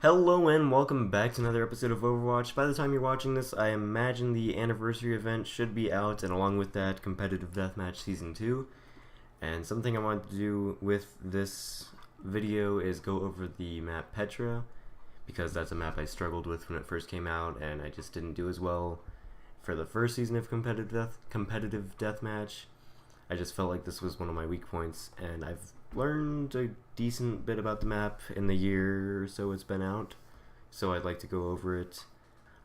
Hello and welcome back to another episode of Overwatch. By the time you're watching this, I imagine the anniversary event should be out, and along with that, Competitive Deathmatch Season 2. And something I want to do with this video is go over the map Petra, because that's a map I struggled with when it first came out, and I just didn't do as well for the first season of Competitive Deathmatch. I just felt like this was one of my weak points, and I've learned a decent bit about the map in the year or so it's been out, so I'd like to go over it.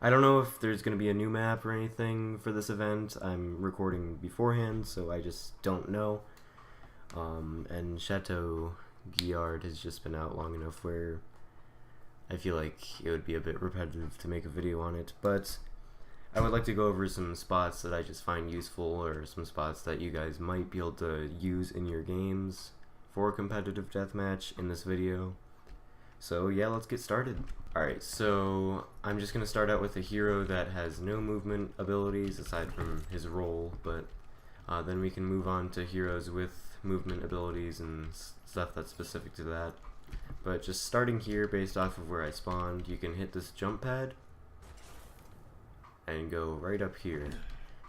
I don't know if there's going to be a new map or anything for this event. I'm recording beforehand, so I just don't know. And Chateau Guillard has just been out long enough where I feel like it would be a bit repetitive to make a video on it, but I would like to go over some spots that I just find useful, or some spots that you guys might be able to use in your games for competitive deathmatch in this video. So yeah, let's get started. Alright, so I'm just going to start out with a hero that has no movement abilities aside from his role, but then we can move on to heroes with movement abilities and stuff that's specific to that. But just starting here based off of where I spawned, you can hit this jump pad and go right up here,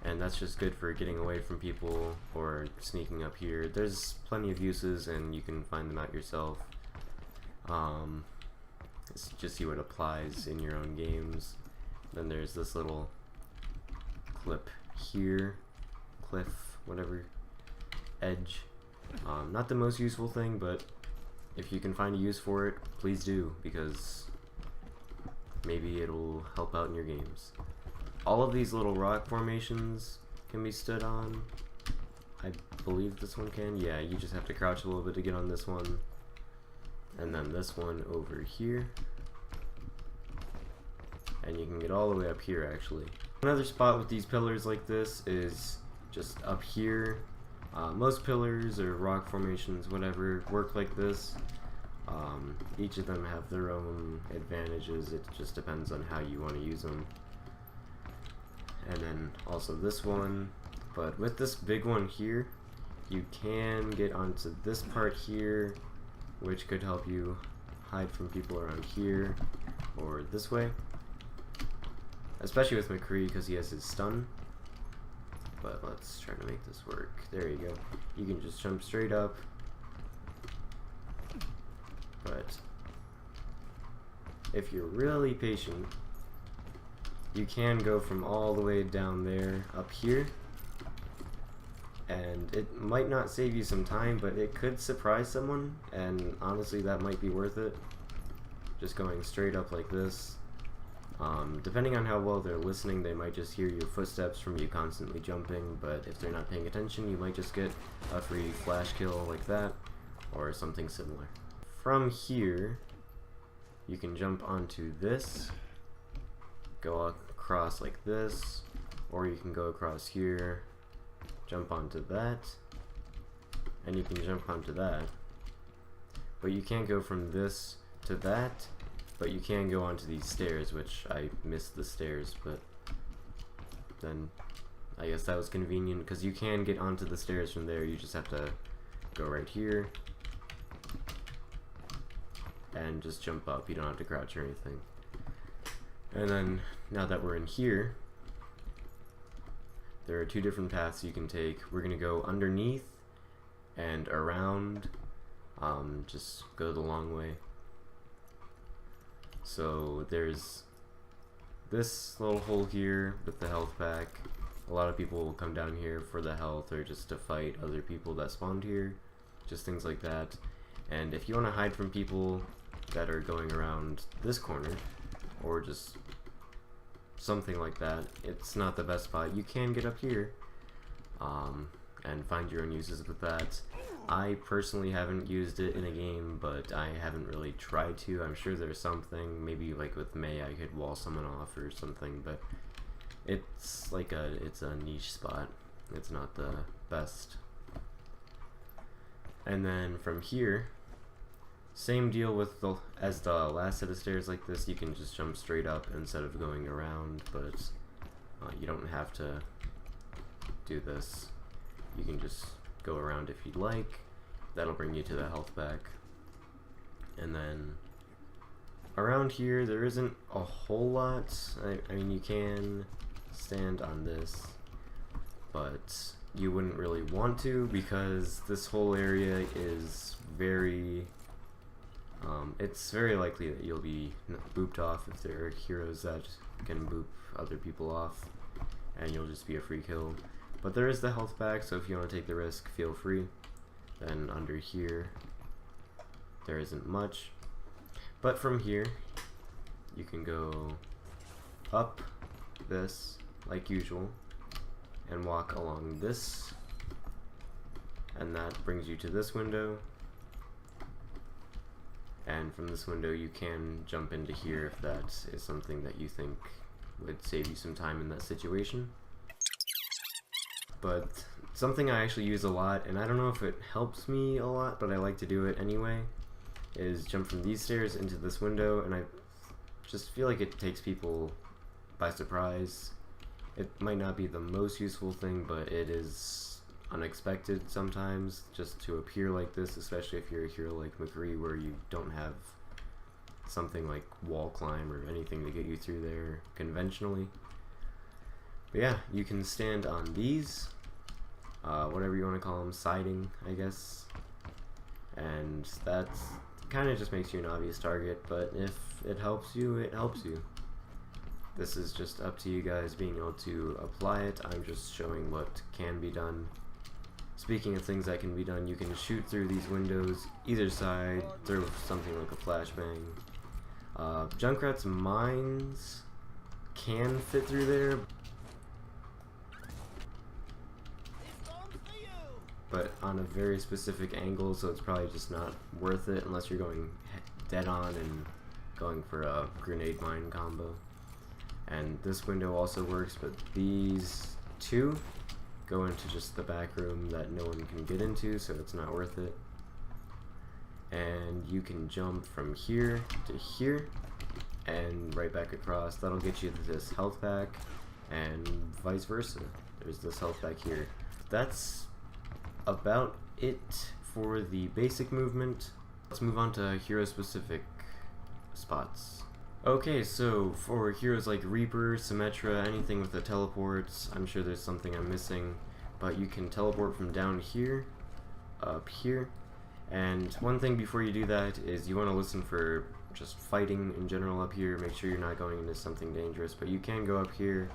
and that's just good for getting away from people or sneaking up here. There's plenty of uses and you can find them out yourself. It's just see what applies in your own games. Then there's this little clip here, cliff, whatever, edge. Not the most useful thing, but if you can find a use for it, please do, because maybe it'll help out in your games. All of these little rock formations can be stood on. I believe this one can. Yeah, you just have to crouch a little bit to get on this one. And then this one over here. And you can get all the way up here, actually. Another spot with these pillars like this is just up here. Most pillars or rock formations, whatever, work like this. Each of them have their own advantages. It just depends on how you want to use them. And then also this one, but with this big one here, you can get onto this part here, which could help you hide from people around here or this way, especially with McCree because he has his stun. But let's try to make this work. There you go. You can just jump straight up, but if you're really patient, you can go from all the way down there up here, and it might not save you some time, but it could surprise someone, and honestly that might be worth it, just going straight up like this. Depending on how well they're listening, they might just hear your footsteps from you constantly jumping, but if they're not paying attention, you might just get a free flash kill like that, or something similar. From here, you can jump onto this, go across like this, or you can go across here, jump onto that, and you can jump onto that. But you can't go from this to that, but you can go onto these stairs, which I missed the stairs, but then I guess that was convenient because you can get onto the stairs from there. You just have to go right here and just jump up. You don't have to crouch or anything. And then, now that we're in here, there are two different paths you can take. We're going to go underneath and around, just go the long way. So there's this little hole here with the health pack. A lot of people will come down here for the health or just to fight other people that spawned here, just things like that. And if you want to hide from people that are going around this corner, or just something like that, it's not the best spot. You can get up here and find your own uses with that. I personally haven't used it in a game, but I haven't really tried to. I'm sure there's something, maybe like with May I could wall someone off or something, but it's like it's a niche spot. It's not the best. And then from here, same deal with as the last set of stairs like this. You can just jump straight up instead of going around, but you don't have to do this. You can just go around if you'd like. That'll bring you to the health pack. And then around here there isn't a whole lot. I mean, you can stand on this, but you wouldn't really want to because this whole area is very it's very likely that you'll be booped off if there are heroes that can boop other people off, and you'll just be a free kill. But there is the health back, so if you want to take the risk, feel free. Then under here there isn't much, but from here you can go up this like usual and walk along this, and that brings you to this window, and from this window you can jump into here if that is something that you think would save you some time in that situation. But something I actually use a lot, and I don't know if it helps me a lot, but I like to do it anyway, is jump from these stairs into this window, and I just feel like it takes people by surprise. It might not be the most useful thing, but it is unexpected sometimes just to appear like this, especially if you're a hero like McCree where you don't have something like wall climb or anything to get you through there conventionally. But yeah, you can stand on these, whatever you want to call them, siding, I guess, and that kind of just makes you an obvious target, but if it helps you, it helps you. This is just up to you guys being able to apply it. I'm just showing what can be done. Speaking of things that can be done, you can shoot through these windows either side, throw something like a flashbang. Junkrat's mines can fit through there, but on a very specific angle, so it's probably just not worth it unless you're going dead on and going for a grenade mine combo. And this window also works, but these two go into just the back room that no one can get into, so it's not worth it. And you can jump from here to here and right back across. That'll get you this health back, and vice versa. There's this health back here. That's about it for the basic movement. Let's move on to hero specific spots. Okay, so for heroes like Reaper, Symmetra, anything with the teleports, I'm sure there's something I'm missing, but you can teleport from down here, up here, and one thing before you do that is you want to listen for just fighting in general up here, make sure you're not going into something dangerous, but you can go up here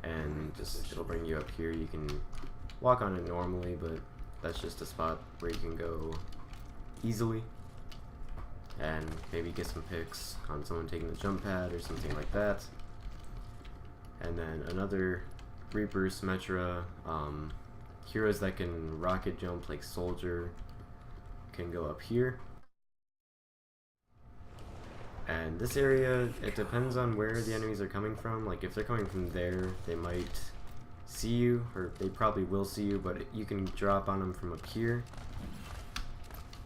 and just it'll bring you up here. You can walk on it normally, but that's just a spot where you can go easily and maybe get some picks on someone taking the jump pad or something like that. And then another Reaper, Symmetra, heroes that can rocket jump like Soldier can go up here. And this area, it depends on where the enemies are coming from. Like if they're coming from there, they might see you, or they probably will see you, but you can drop on them from up here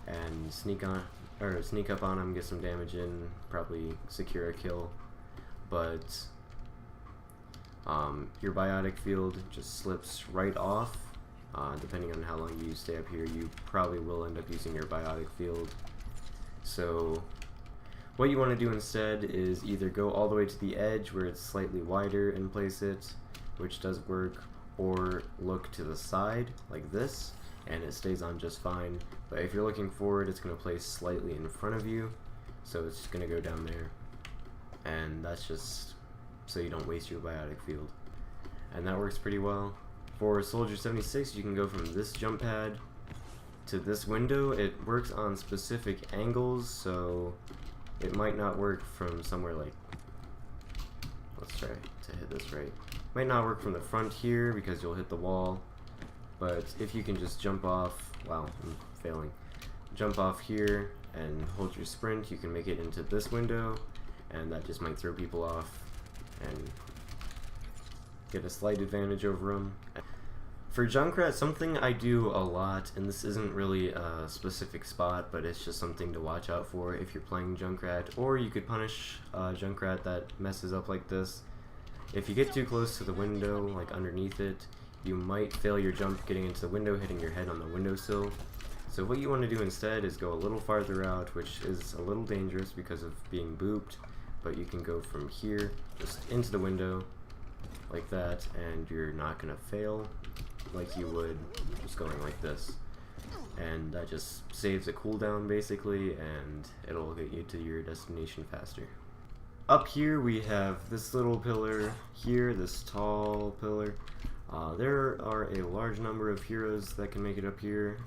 and sneak up on them, get some damage in, probably secure a kill. But your biotic field just slips right off. Depending on how long you stay up here, you probably will end up using your biotic field. So what you want to do instead is either go all the way to the edge where it's slightly wider and place it, which does work, or look to the side like this and it stays on just fine. But if you're looking forward, it's going to place slightly in front of you, so it's just going to go down there, and that's just so you don't waste your biotic field, and that works pretty well. For Soldier 76, you can go from this jump pad to this window. It works on specific angles, so it might not work from somewhere like, let's try to hit this right. Might not work from the front here because you'll hit the wall, but if you can just jump off, wow, I'm failing. Jump off here and hold your sprint, you can make it into this window, and that just might throw people off and get a slight advantage over them. For Junkrat, something I do a lot, and this isn't really a specific spot, but it's just something to watch out for if you're playing Junkrat, or you could punish Junkrat that messes up like this. If you get too close to the window, like underneath it, you might fail your jump getting into the window, hitting your head on the windowsill. So what you want to do instead is go a little farther out, which is a little dangerous because of being booped, but you can go from here just into the window like that, and you're not gonna fail like you would just going like this. And that just saves a cooldown basically, and it'll get you to your destination faster. Up here we have this little pillar here, this tall pillar. There are a large number of heroes that can make it up here.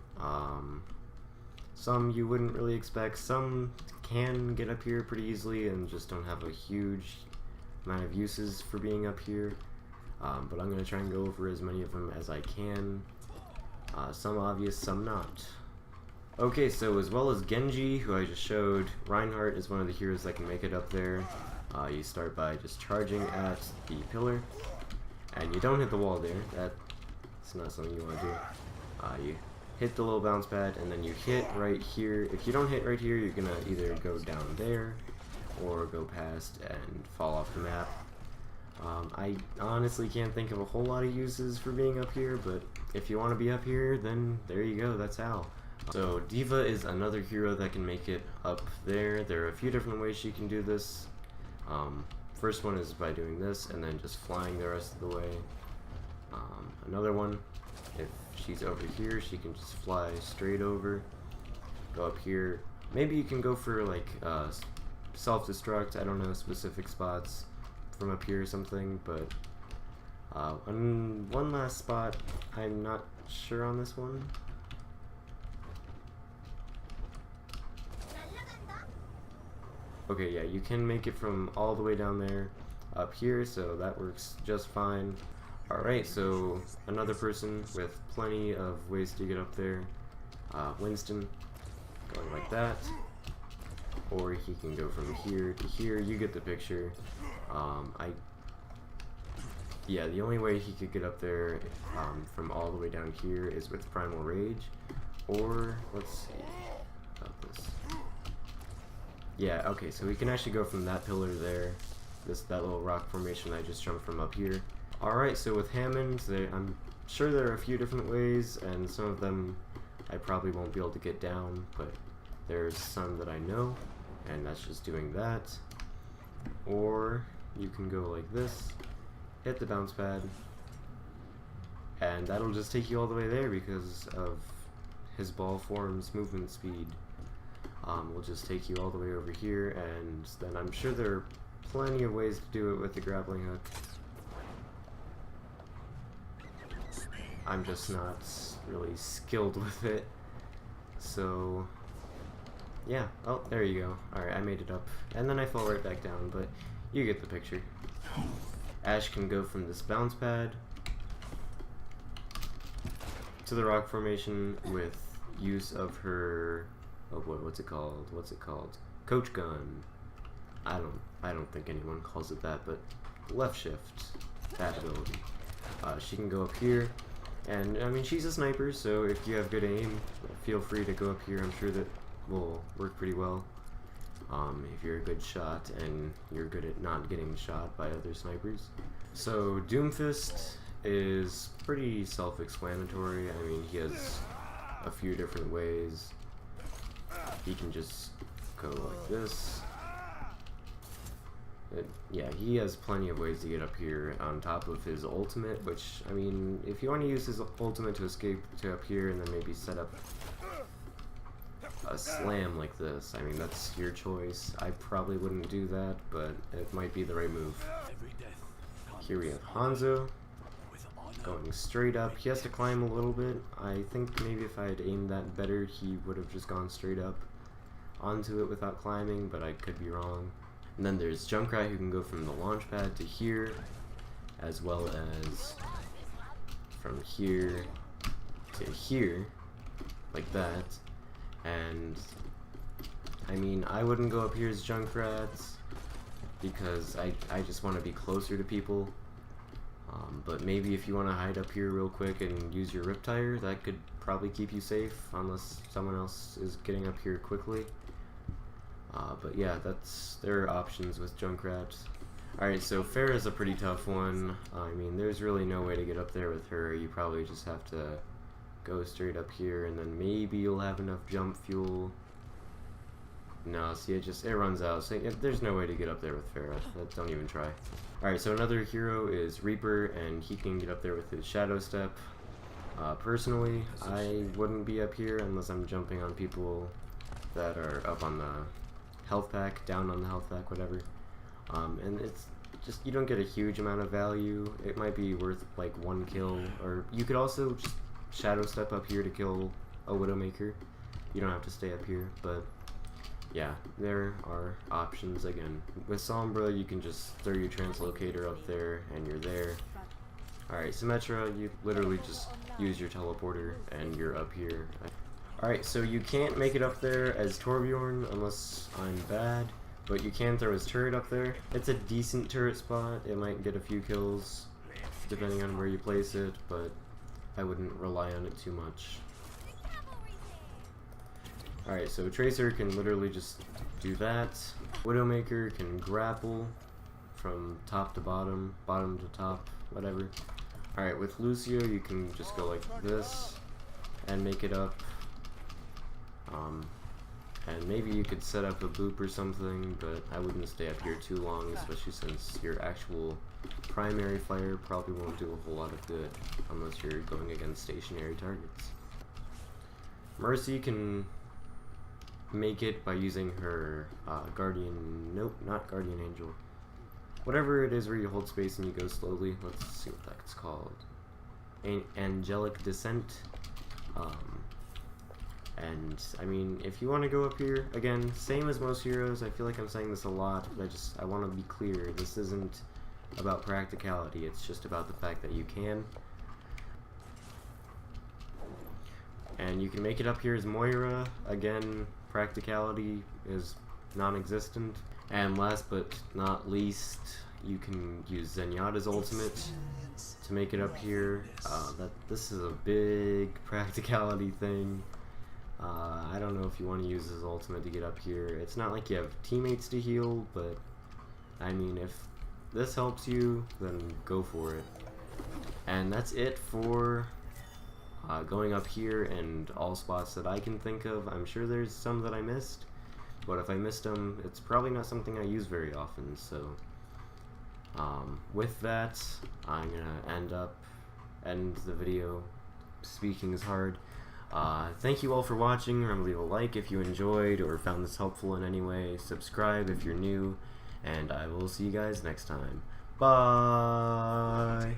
Some you wouldn't really expect, some can get up here pretty easily and just don't have a huge amount of uses for being up here. But I'm going to try and go over as many of them as I can. Some obvious, some not. Okay, so as well as Genji, who I just showed, Reinhardt is one of the heroes that can make it up there. You start by just charging at the pillar, and you don't hit the wall there. That's not something you want to do. You hit the little bounce pad, and then you hit right here. If you don't hit right here, you're going to either go down there, or go past and fall off the map. I honestly can't think of a whole lot of uses for being up here, but if you want to be up here, then there you go, that's how. So Diva is another hero that can make it up there. There are a few different ways she can do this. First one is by doing this and then just flying the rest of the way. Another one, if she's over here, she can just fly straight over, go up here. Maybe you can go for like self-destruct, I don't know, specific spots from up here or something, but on one last spot, I'm not sure on this one. Okay, yeah, you can make it from all the way down there up here, so that works just fine. Alright, so another person with plenty of ways to get up there, Winston, going like that, or he can go from here to here, you get the picture. Yeah, the only way he could get up there from all the way down here is with Primal Rage, or, let's see, about this. Yeah, okay, so we can actually go from that pillar there, that little rock formation I just jumped from up here. Alright, so with Hammond, I'm sure there are a few different ways, and some of them I probably won't be able to get down, but there's some that I know, and that's just doing that. Or you can go like this, hit the bounce pad, and that'll just take you all the way there because of his ball form's movement speed. Will just take you all the way over here, and then I'm sure there are plenty of ways to do it with the grappling hook. I'm just not really skilled with it, so yeah. Oh, there you go. Alright, I made it up, and then I fell right back down, but you get the picture. Ashe can go from this bounce pad to the rock formation with use of her, oh boy, what's it called? Coach gun. I don't think anyone calls it that, but left shift, that ability. She can go up here, and I mean, she's a sniper, so if you have good aim, feel free to go up here. I'm sure that will work pretty well. If you're a good shot and you're good at not getting shot by other snipers. So Doomfist is pretty self-explanatory. I mean, he has a few different ways. He can just go like this. Yeah, he has plenty of ways to get up here on top of his ultimate, which, I mean, if you want to use his ultimate to escape to up here and then maybe set up a slam like this, I mean, that's your choice. I probably wouldn't do that, but it might be the right move. Here we have Hanzo going straight up. He has to climb a little bit. I think maybe if I had aimed that better, he would have just gone straight up onto it without climbing, but I could be wrong. And then there's Junkrat, who can go from the launch pad to here, as well as from here to here, like that. And I mean, I wouldn't go up here as Junkrat because I just want to be closer to people. But maybe if you want to hide up here real quick and use your Riptire, that could probably keep you safe unless someone else is getting up here quickly. But yeah, there are options with Junkrat. Alright, so Pharah's a pretty tough one. I mean, there's really no way to get up there with her. You probably just have to go straight up here, and then maybe you'll have enough jump fuel. No, see, it runs out, so there's no way to get up there with Farah. Don't even try. Alright, so another hero is Reaper, and he can get up there with his Shadow Step. Personally, I wouldn't be up here unless I'm jumping on people that are up on the health pack, down on the health pack, whatever. And it's just, you don't get a huge amount of value. It might be worth like 1 kill, or you could also just Shadow Step up here to kill a Widowmaker. You don't have to stay up here, but yeah, there are options. Again, with Sombra, you can just throw your Translocator up there, and you're there. Alright, Symmetra, you literally just use your teleporter, and you're up here. Alright, so you can't make it up there as Torbjorn, unless I'm bad, but you can throw his turret up there. It's a decent turret spot. It might get a few kills, depending on where you place it, but I wouldn't rely on it too much. Alright, so Tracer can literally just do that. Widowmaker can grapple from top to bottom, bottom to top, whatever. Alright, with Lucio you can just go like this and make it up. And maybe you could set up a boop or something, but I wouldn't stay up here too long, especially since your actual primary fire probably won't do a whole lot of good unless you're going against stationary targets. Mercy can make it by using her Guardian, nope, not Guardian Angel. Whatever it is where you hold space and you go slowly. Let's see what that's called. Angelic Descent. And I mean, if you want to go up here, again, same as most heroes. I feel like I'm saying this a lot, but I want to be clear. This isn't about practicality. It's just about the fact that you can. And you can make it up here as Moira. Again, practicality is non-existent. And last but not least, you can use Zenyatta's ultimate to make it up here. This is a big practicality thing. I don't know if you want to use his ultimate to get up here. It's not like you have teammates to heal, but I mean, if this helps you, then go for it. And that's it for going up here and all spots that I can think of. I'm sure there's some that I missed, but if I missed them, it's probably not something I use very often. So with that, I'm gonna end the video. Speaking is hard. Thank you all for watching. Remember to leave a like if you enjoyed or found this helpful in any way. Subscribe if you're new, and I will see you guys next time. Bye!